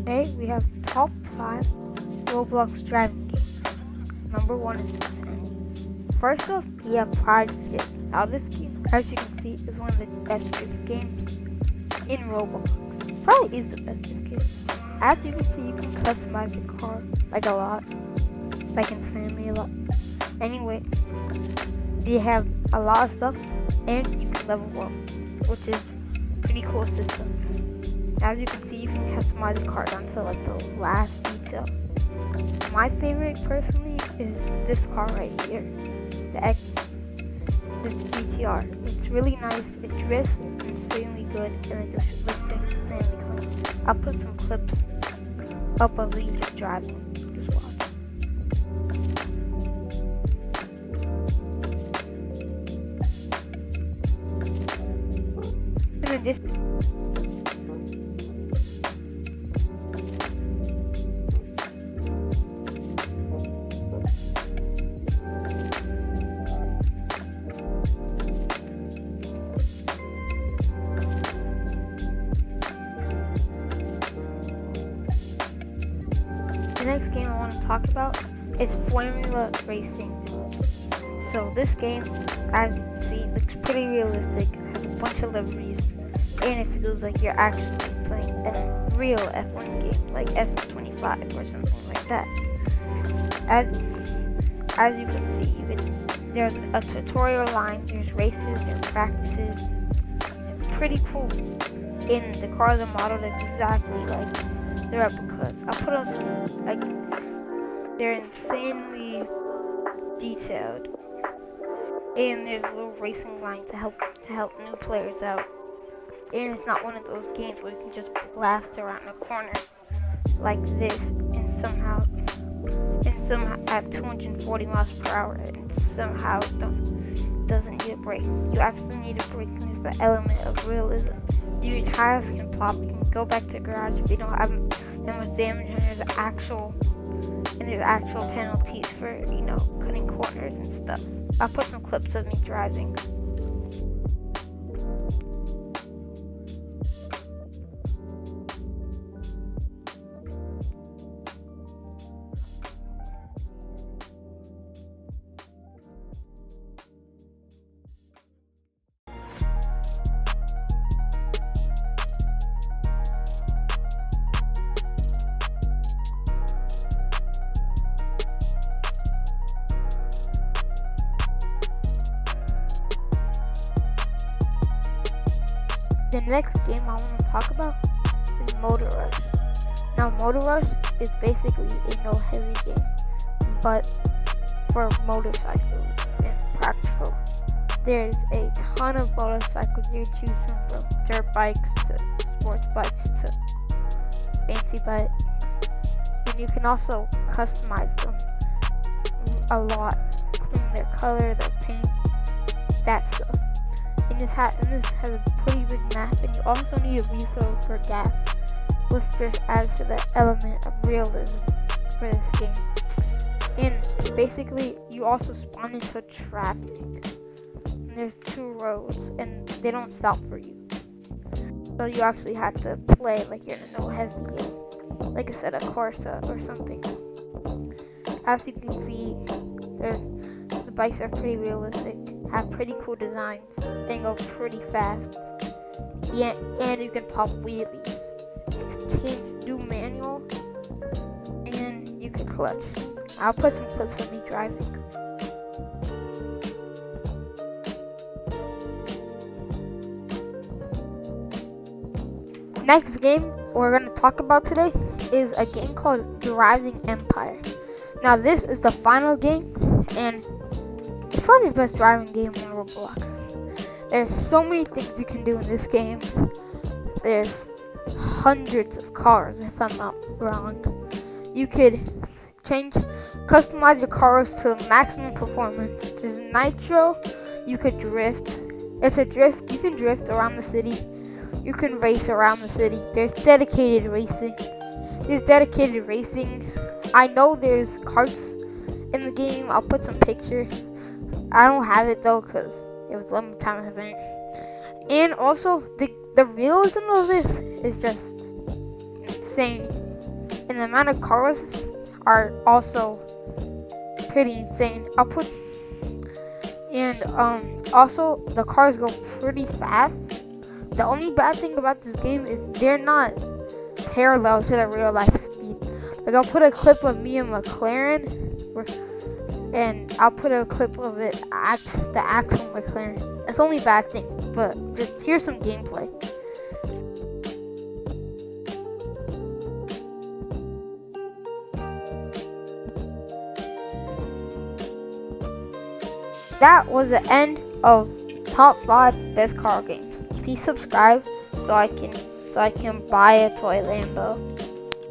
Today we have top 5 Roblox driving games. Number 1 is this. First off, we have Pride Fit. Now this game, as you can see, is one of the best drift games in Roblox. Probably is the best drift game. As you can see, you can customize your car like a lot, like insanely a lot. Anyway, they have a lot of stuff, and you can level up, which is pretty cool system. As you can see, you can customize the car down to like the last detail. My favorite personally is this car right here, this GTR. It's really nice, it drifts insanely good, and it just looks insanely clean. I'll put some clips up of these driving as well. In addition, the next game I want to talk about is Formula Racing. So this game, as you can see, looks pretty realistic. It has a bunch of liveries, and it feels like you're actually playing a real F1 game, like F25 or something like that. As you can see, there's a tutorial line, there's races, there's practices. Pretty cool. And the cars are modeled exactly like the replicas. I'll put on some, like, they're insanely detailed, and there's a little racing line to help new players out. And it's not one of those games where you can just blast around a corner like this and somehow at 240 miles per hour and somehow doesn't need a brake. You actually need a brake, and there's the element of realism. Your tires can pop, you can go back to the garage if you don't have that much damage, and there's actual penalties for, cutting corners and stuff. I'll put some clips of me driving. The next game I want to talk about is Motor Rush. Now, Motor Rush is basically a no heavy game, but for motorcycles and practical. There's a ton of motorcycles you choose from dirt bikes to sports bikes to fancy bikes, and you can also customize them a lot, from their color, their paint, that stuff. And this has a pretty big map, and you also need a refill for gas, which just adds to the element of realism for this game. And basically, you also spawn into traffic. And there's 2 roads, and they don't stop for you. So you actually have to play like you're in a no-hezzy game, like I said, a Corsa or something. As you can see, the bikes are pretty realistic, have pretty cool designs, and go pretty fast. Yeah, and you can pop wheelies. Do manual, and you can clutch. I'll put some clips of me driving. Next game we're going to talk about today is a game called Driving Empire. Now this is the final game, and it's probably the best driving game in Roblox. There's so many things you can do in this game. There's hundreds of cars, if I'm not wrong. You could customize your cars to the maximum performance. There's nitro, you could drift. You can drift around the city. You can race around the city. There's dedicated racing. I know there's carts in the game. I'll put some pictures. I don't have it though, because it was a limited time event. And also, the realism of this is just insane. and the amount of cars are also pretty insane. Also the cars go pretty fast. The only bad thing about this game is they're not parallel to the real life speed. Like I'll put a clip of me and McLaren, and I'll put a clip of it the actual McLaren. That's the only bad thing. But just here's some gameplay. That was the end of top 5 best car games. Please subscribe so I can buy a toy Lambo.